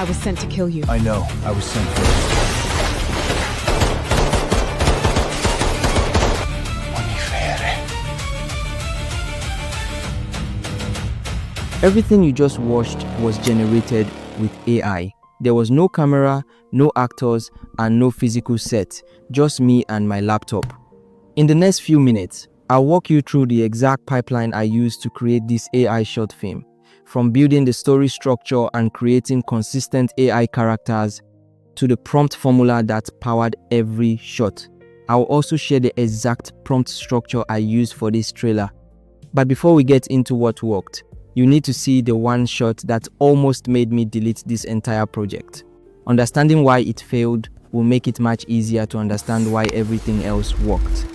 I was sent to kill you. I know. I was sent first. Everything you just watched was generated with AI. There was no camera, no actors, and no physical set, just me and my laptop. In the next few minutes, I'll walk you through the exact pipeline I used to create this AI short film, from building the story structure and creating consistent AI characters to the prompt formula that powered every shot. I'll also share the exact prompt structure I used for this trailer. But before we get into what worked, you need to see the one shot that almost made me delete this entire project. Understanding why it failed will make it much easier to understand why everything else worked.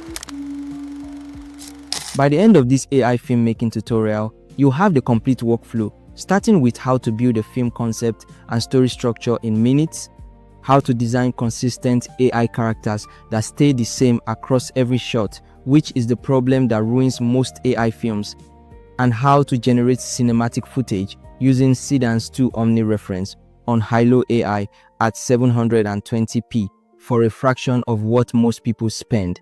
By the end of this AI filmmaking tutorial, you'll have the complete workflow, starting with how to build a film concept and story structure in minutes, how to design consistent AI characters that stay the same across every shot, which is the problem that ruins most AI films, and how to generate cinematic footage using Seedance 2.0 Omni Reference on Hailuo AI at 720p for a fraction of what most people spend.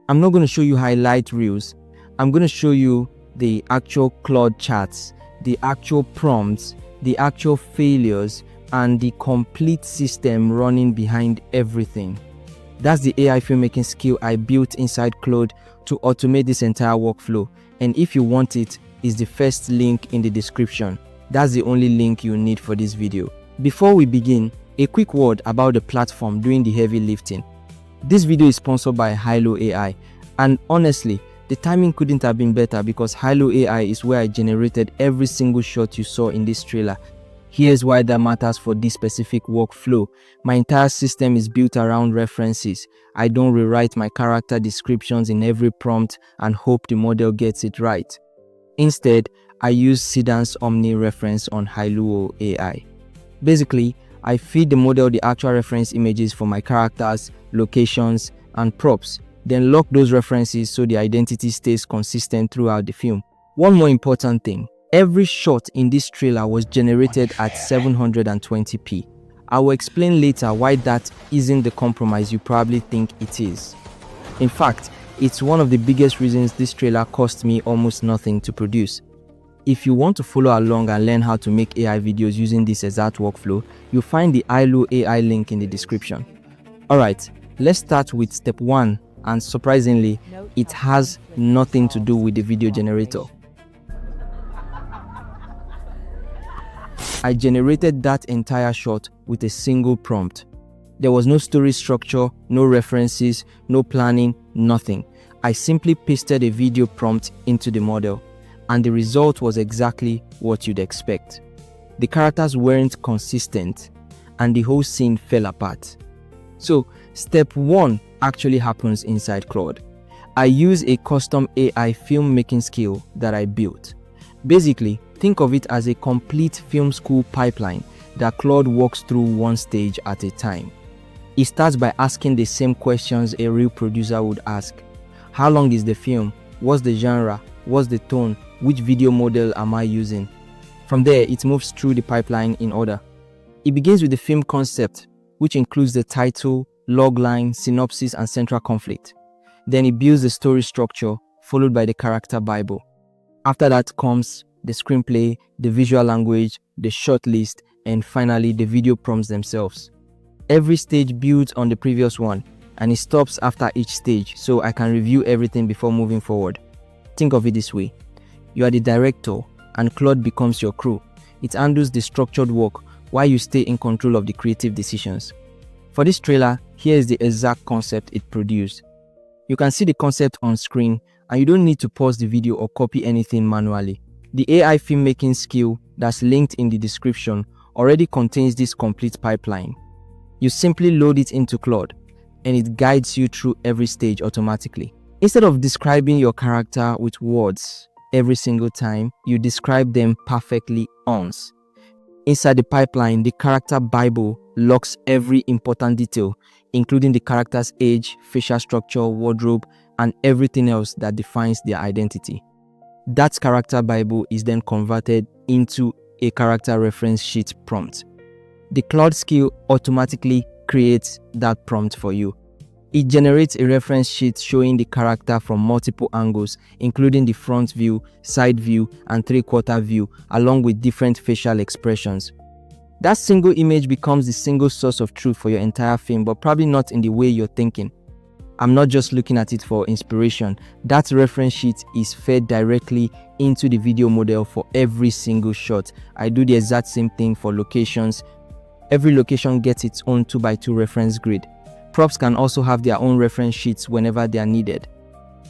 I'm not going to show you highlight reels. I'm going to show you the actual Claude charts, the actual prompts, the actual failures, and the complete system running behind everything. That's the AI filmmaking skill I built inside Claude to automate this entire workflow. And if you want it, is the first link in the description. That's the only link you need for this video. Before we begin, a quick word about the platform doing the heavy lifting. This video is sponsored by Hailuo AI, and honestly, the timing couldn't have been better because Hailuo AI is where I generated every single shot you saw in this trailer. Here's why that matters for this specific workflow. My entire system is built around references. I don't rewrite my character descriptions in every prompt and hope the model gets it right. Instead, I use Seedance Omni Reference on Hailuo AI. Basically, I feed the model the actual reference images for my characters, locations, and props, then lock those references so the identity stays consistent throughout the film. One more important thing, every shot in this trailer was generated at 720p. I will explain later why that isn't the compromise you probably think it is. In fact, it's one of the biggest reasons this trailer cost me almost nothing to produce. If you want to follow along and learn how to make AI videos using this exact workflow, you'll find the Hailuo AI link in the description. Alright, let's start with step 1, and surprisingly, it has nothing to do with the video generator. I generated that entire shot with a single prompt. There was no story structure, no references, no planning, nothing. I simply pasted a video prompt into the model, and the result was exactly what you'd expect. The characters weren't consistent, and the whole scene fell apart. So, step 1 actually happens inside Claude. I use a custom AI filmmaking skill that I built. Basically, think of it as a complete film school pipeline that Claude walks through one stage at a time. It starts by asking the same questions a real producer would ask. How long is the film? What's the genre? What's the tone? Which video model am I using? From there, it moves through the pipeline in order. It begins with the film concept, which includes the title, logline, synopsis, and central conflict. Then it builds the story structure, followed by the character Bible. After that comes the screenplay, the visual language, the short list, and finally the video prompts themselves. Every stage builds on the previous one, and it stops after each stage so I can review everything before moving forward. Think of it this way. You are the director, and Claude becomes your crew. It handles the structured work while you stay in control of the creative decisions. For this trailer, here is the exact concept it produced. You can see the concept on screen, and you don't need to pause the video or copy anything manually. The AI filmmaking skill that's linked in the description already contains this complete pipeline. You simply load it into Claude, and it guides you through every stage automatically. Instead of describing your character with words every single time, you describe them perfectly once. Inside the pipeline, the character Bible locks every important detail, including the character's age, facial structure, wardrobe, and everything else that defines their identity. That character Bible is then converted into a character reference sheet prompt. The Claude skill automatically creates that prompt for you. It generates a reference sheet showing the character from multiple angles, including the front view, side view, and three-quarter view, along with different facial expressions. That single image becomes the single source of truth for your entire film, but probably not in the way you're thinking. I'm not just looking at it for inspiration. That reference sheet is fed directly into the video model for every single shot. I do the exact same thing for locations. Every location gets its own 2x2 reference grid. Props can also have their own reference sheets whenever they are needed.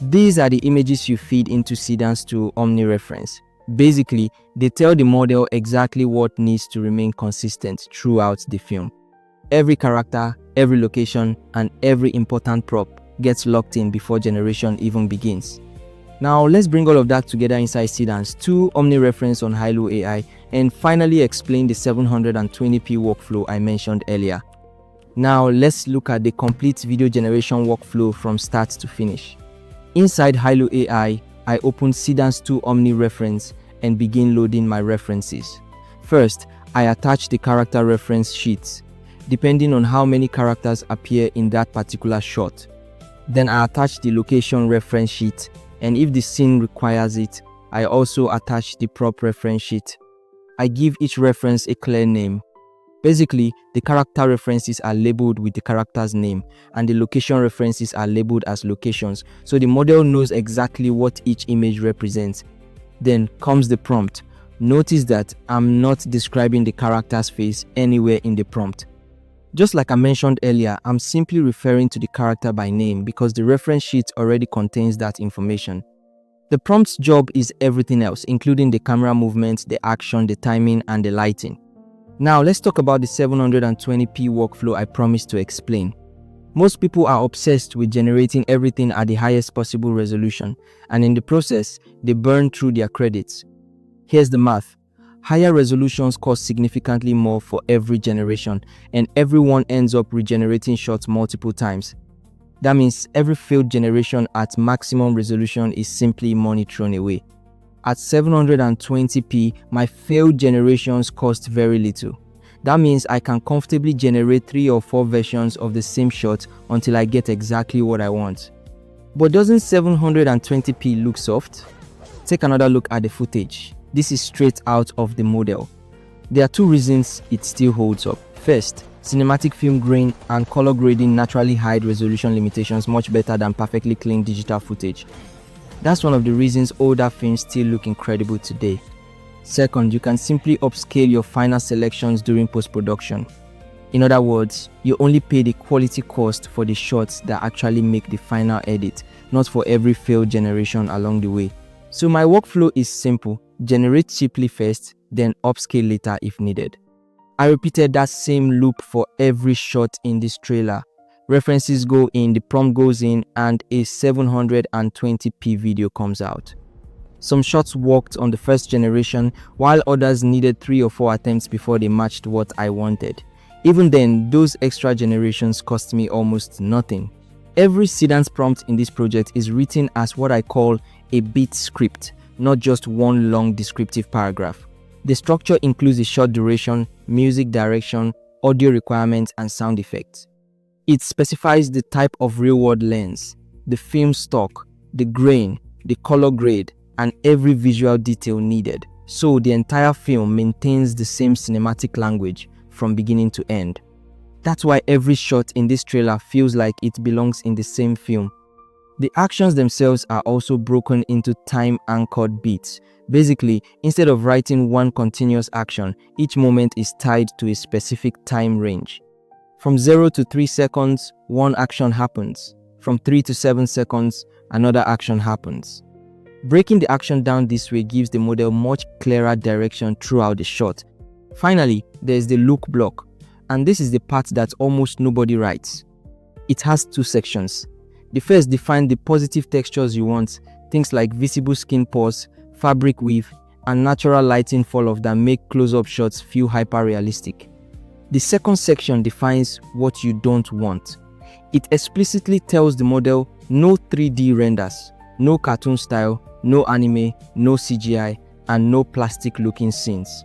These are the images you feed into Seedance 2.0 Omni Reference. Basically, they tell the model exactly what needs to remain consistent throughout the film. Every character, every location, and every important prop gets locked in before generation even begins. Now let's bring all of that together inside Seedance 2 Omni Reference on Hailuo AI and finally explain the 720p workflow I mentioned earlier. Now let's look at the complete video generation workflow from start to finish. Inside Hailuo AI, I open Seedance 2 Omni Reference and begin loading my references. First, I attach the character reference sheets, depending on how many characters appear in that particular shot. Then I attach the location reference sheet, and if the scene requires it, I also attach the prop reference sheet. I give each reference a clear name. Basically, the character references are labeled with the character's name, and the location references are labeled as locations, so the model knows exactly what each image represents. Then comes the prompt. Notice that I'm not describing the character's face anywhere in the prompt. Just like I mentioned earlier, I'm simply referring to the character by name because the reference sheet already contains that information. The prompt's job is everything else, including the camera movement, the action, the timing, and the lighting. Now let's talk about the 720p workflow I promised to explain. Most people are obsessed with generating everything at the highest possible resolution, and in the process, they burn through their credits. Here's the math. Higher resolutions cost significantly more for every generation, and everyone ends up regenerating shots multiple times. That means every failed generation at maximum resolution is simply money thrown away. At 720p, my failed generations cost very little. That means I can comfortably generate 3 or 4 versions of the same shot until I get exactly what I want. But doesn't 720p look soft? Take another look at the footage. This is straight out of the model. There are 2 reasons it still holds up. First, cinematic film grain and color grading naturally hide resolution limitations much better than perfectly clean digital footage. That's one of the reasons older films still look incredible today. Second, you can simply upscale your final selections during post-production. In other words, you only pay the quality cost for the shots that actually make the final edit, not for every failed generation along the way. So my workflow is simple. Generate cheaply first, then upscale later if needed. I repeated that same loop for every shot in this trailer. References go in, the prompt goes in, and a 720p video comes out. Some shots worked on the first generation, while others needed 3 or 4 attempts before they matched what I wanted. Even then, those extra generations cost me almost nothing. Every Seedance prompt in this project is written as what I call a beat script, not just one long descriptive paragraph. The structure includes the shot duration, music direction, audio requirements, and sound effects. It specifies the type of real-world lens, the film stock, the grain, the color grade, and every visual detail needed, so the entire film maintains the same cinematic language from beginning to end. That's why every shot in this trailer feels like it belongs in the same film. The actions themselves are also broken into time-anchored beats. Basically, instead of writing one continuous action, each moment is tied to a specific time range. From 0 to 3 seconds, one action happens. From 3 to 7 seconds, another action happens. Breaking the action down this way gives the model much clearer direction throughout the shot. Finally, there is the look block, and this is the part that almost nobody writes. It has 2 sections. The first defines the positive textures you want, things like visible skin pores, fabric weave, and natural lighting fall-off that make close-up shots feel hyper-realistic. The second section defines what you don't want. It explicitly tells the model no 3D renders, no cartoon style, no anime, no CGI, and no plastic-looking scenes.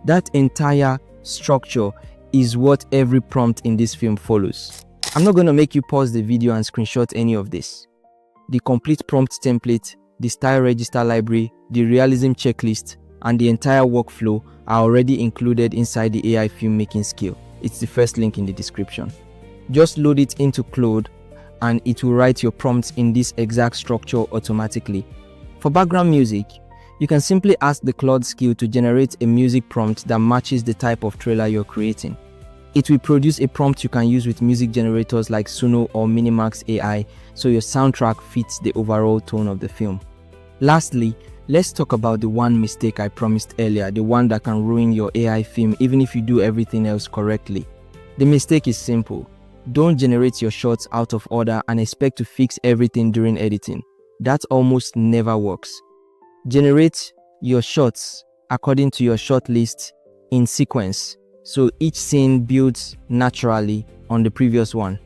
That entire structure is what every prompt in this film follows. I'm not going to make you pause the video and screenshot any of this. The complete prompt template, the style register library, the realism checklist, and the entire workflow are already included inside the AI filmmaking skill. It's the first link in the description. Just load it into Claude and it will write your prompts in this exact structure automatically. For background music, you can simply ask the Claude skill to generate a music prompt that matches the type of trailer you're creating. It will produce a prompt you can use with music generators like Suno or Minimax AI, so your soundtrack fits the overall tone of the film. Lastly, let's talk about the one mistake I promised earlier, the one that can ruin your AI film even if you do everything else correctly. The mistake is simple. Don't generate your shots out of order and expect to fix everything during editing. That almost never works. Generate your shots according to your shot list in sequence, so each scene builds naturally on the previous one.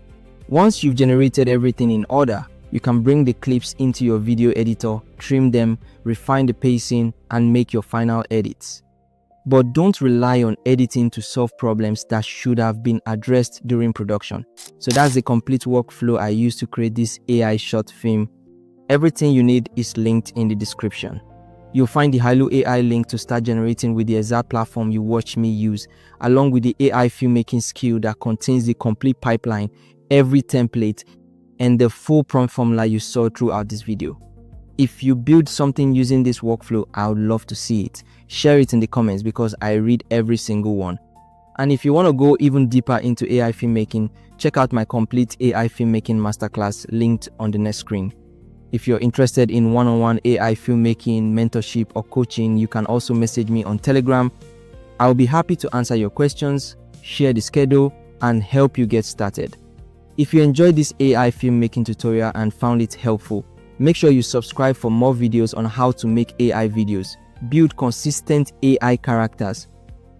Once you've generated everything in order, you can bring the clips into your video editor, trim them, refine the pacing, and make your final edits. But don't rely on editing to solve problems that should have been addressed during production. So that's the complete workflow I used to create this AI short film. Everything you need is linked in the description. You'll find the Hailuo AI link to start generating with the exact platform you watch me use, along with the AI filmmaking skill that contains the complete pipeline, every template, and the full prompt formula you saw throughout this video. If you build something using this workflow, I would love to see it. Share it in the comments because I read every single one. And if you want to go even deeper into AI filmmaking, check out my complete AI filmmaking masterclass linked on the next screen. If you're interested in one-on-one AI filmmaking, mentorship, or coaching, you can also message me on Telegram. I'll be happy to answer your questions, share the schedule, and help you get started. If you enjoyed this AI filmmaking tutorial and found it helpful, make sure you subscribe for more videos on how to make AI videos, build consistent AI characters,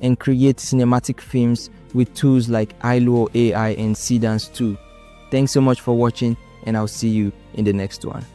and create cinematic films with tools like Hailuo AI and Seedance 2. Thanks so much for watching, and I'll see you in the next one.